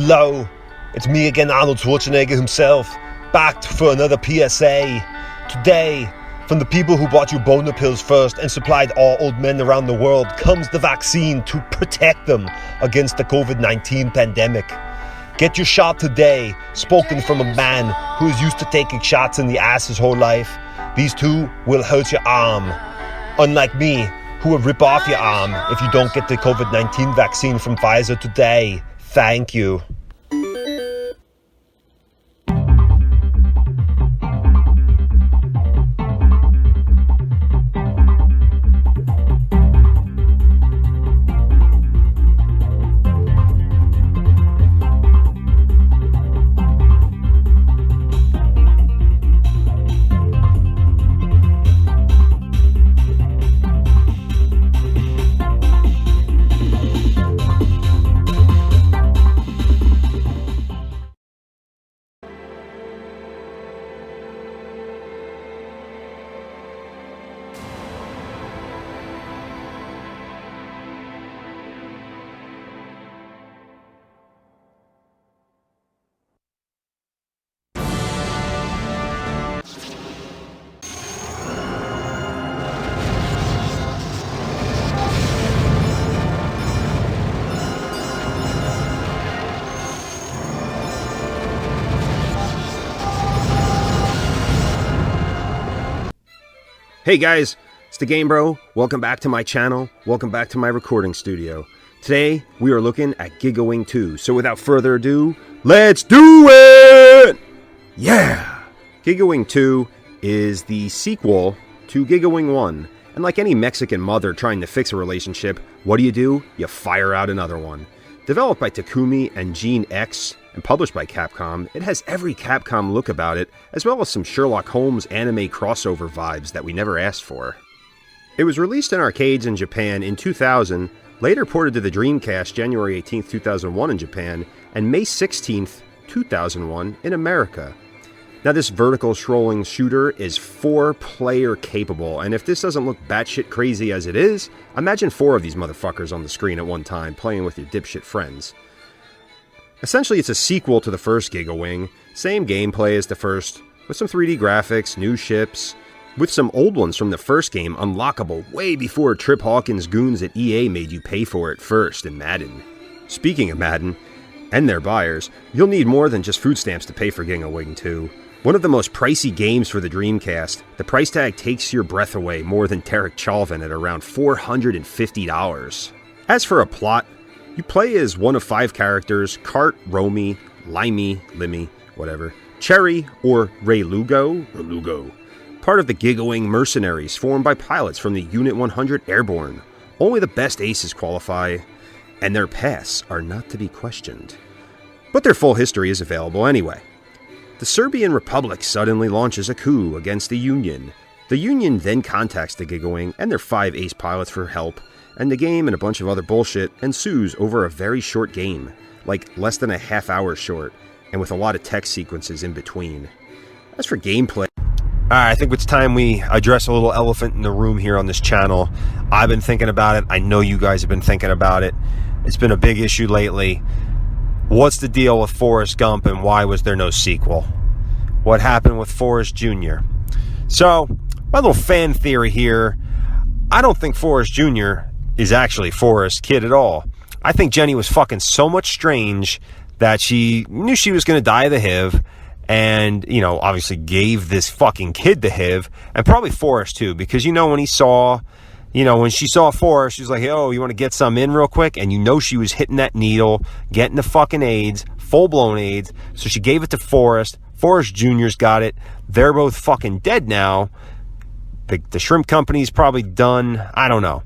Hello, it's me again, Arnold Schwarzenegger himself, back for another PSA. Today, from the people who bought you boner pills first and supplied all old men around the world, comes the vaccine to protect them against the COVID-19 pandemic. Get your shot today, spoken from a man who is used to taking shots in the ass his whole life. These two will hurt your arm. Unlike me, who will rip off your arm if you don't get the COVID-19 vaccine from Pfizer today. Thank you. Hey guys, it's the Game Bro. Welcome back to my channel. Welcome back to my recording studio. Today, we are looking at Giga Wing 2. So without further ado, let's do it! Yeah! Giga Wing 2 is the sequel to Giga Wing 1. And like any Mexican mother trying to fix a relationship, what do? You fire out another one. Developed by Takumi and Gene X and published by Capcom, it has every Capcom look about it, as well as some Sherlock Holmes anime crossover vibes that we never asked for. It was released in arcades in Japan in 2000, later ported to the Dreamcast January 18, 2001 in Japan, and May 16, 2001 in America. Now this vertical scrolling shooter is 4-player capable, and if this doesn't look batshit crazy as it is, imagine 4 of these motherfuckers on the screen at one time playing with your dipshit friends. Essentially, it's a sequel to the first Giga Wing, same gameplay as the first, with some 3D graphics, new ships, with some old ones from the first game unlockable way before Trip Hawkins' goons at EA made you pay for it first in Madden. Speaking of Madden, and their buyers, you'll need more than just food stamps to pay for Giga Wing 2. One of the most pricey games for the Dreamcast, the price tag takes your breath away more than Derek Chauvin at around $450. As for a plot, you play as one of 5 characters: Cart, Romy, Limmy, whatever, Cherry, or Ray Lugo, part of the Giga Wing mercenaries formed by pilots from the Unit 100 Airborne. Only the best aces qualify, and their paths are not to be questioned. But their full history is available anyway. The Serbian Republic suddenly launches a coup against the Union. The Union then contacts the Giga Wing and their 5 ace pilots for help, and the game and a bunch of other bullshit ensues over a very short game, like less than a half hour short, and with a lot of text sequences in between. As for gameplay, I think it's time we address a little elephant in the room here on this channel. I've been thinking about it. I know you guys have been thinking about it. It's been a big issue lately. What's the deal with Forrest Gump, and why was there no sequel? What happened with Forrest Jr.? So, my little fan theory here, I don't think Forrest Jr. is actually Forrest Kid at all. I think Jenny was fucking so much strange that she knew she was going to die of the HIV, and, you know, obviously gave this fucking kid the HIV, and probably Forrest too, because, you know, when she saw Forrest, she was like, oh, you want to get some in real quick? And you know she was hitting that needle, getting the fucking AIDS, full-blown AIDS, so she gave it to Forrest. Forrest Jr.'s got it. They're both fucking dead now. The shrimp company's probably done. I don't know.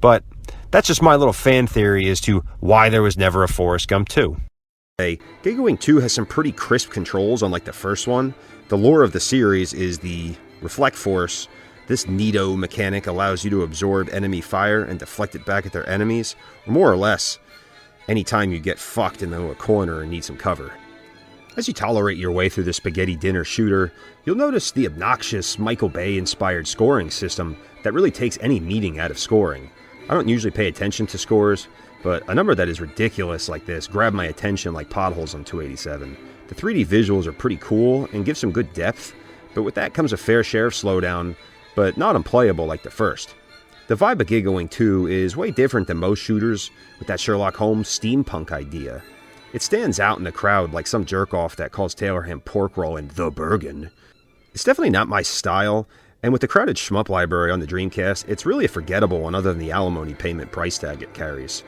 But that's just my little fan theory as to why there was never a Forrest Gump 2. Giga Wing 2 has some pretty crisp controls unlike the first one. The lore of the series is the Reflect Force. This neato mechanic allows you to absorb enemy fire and deflect it back at their enemies, or more or less, anytime you get fucked into a corner and need some cover. As you tolerate your way through the spaghetti dinner shooter, you'll notice the obnoxious Michael Bay-inspired scoring system that really takes any meaning out of scoring. I don't usually pay attention to scores, but a number that is ridiculous like this grabbed my attention like potholes on 287. The 3D visuals are pretty cool and give some good depth, but with that comes a fair share of slowdown, but not unplayable like the first. The vibe of Giga Wing 2 is way different than most shooters with that Sherlock Holmes steampunk idea. It stands out in the crowd like some jerk-off that calls Taylor ham pork roll and the Bergen. It's definitely not my style, and with the crowded shmup library on the Dreamcast, it's really a forgettable one other than the alimony payment price tag it carries.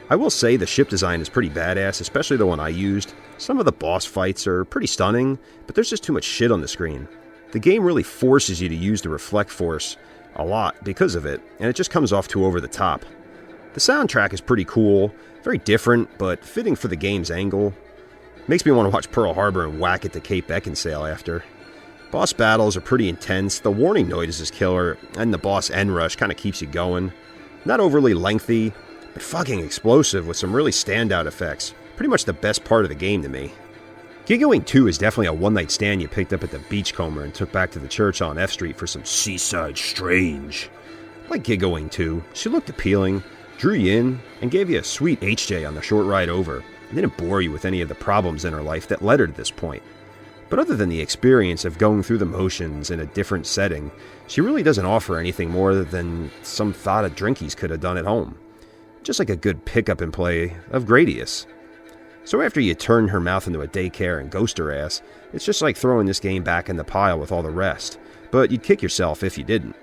I will say the ship design is pretty badass, especially the one I used. Some of the boss fights are pretty stunning, but there's just too much shit on the screen. The game really forces you to use the reflect force a lot because of it, and it just comes off too over the top. The soundtrack is pretty cool, very different, but fitting for the game's angle. Makes me want to watch Pearl Harbor and whack it to Cape Beckinsale after. Boss battles are pretty intense, the warning noise is killer, and the boss end rush kind of keeps you going. Not overly lengthy, but fucking explosive with some really standout effects. Pretty much the best part of the game to me. Giga Wing 2 is definitely a one-night stand you picked up at the Beachcomber and took back to the church on F Street for some seaside strange. Like Giga Wing 2, she looked appealing, drew you in, and gave you a sweet HJ on the short ride over, and didn't bore you with any of the problems in her life that led her to this point. But other than the experience of going through the motions in a different setting, she really doesn't offer anything more than some thought of drinkies could have done at home. Just like a good pick-up and play of Gradius. So after you turn her mouth into a daycare and ghost her ass, it's just like throwing this game back in the pile with all the rest, but you'd kick yourself if you didn't.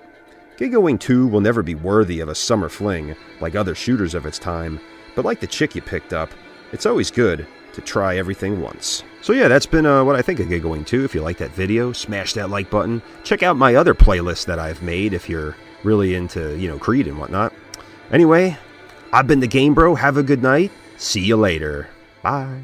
Giga Wing 2 will never be worthy of a summer fling like other shooters of its time, but like the chick you picked up, it's always good to try everything once. So yeah, that's been what I think of Giga Wing 2. If you like that video, smash that like button. Check out my other playlists that I've made if you're really into, Creed and whatnot. Anyway, I've been the Game Bro. Have a good night. See you later. Bye.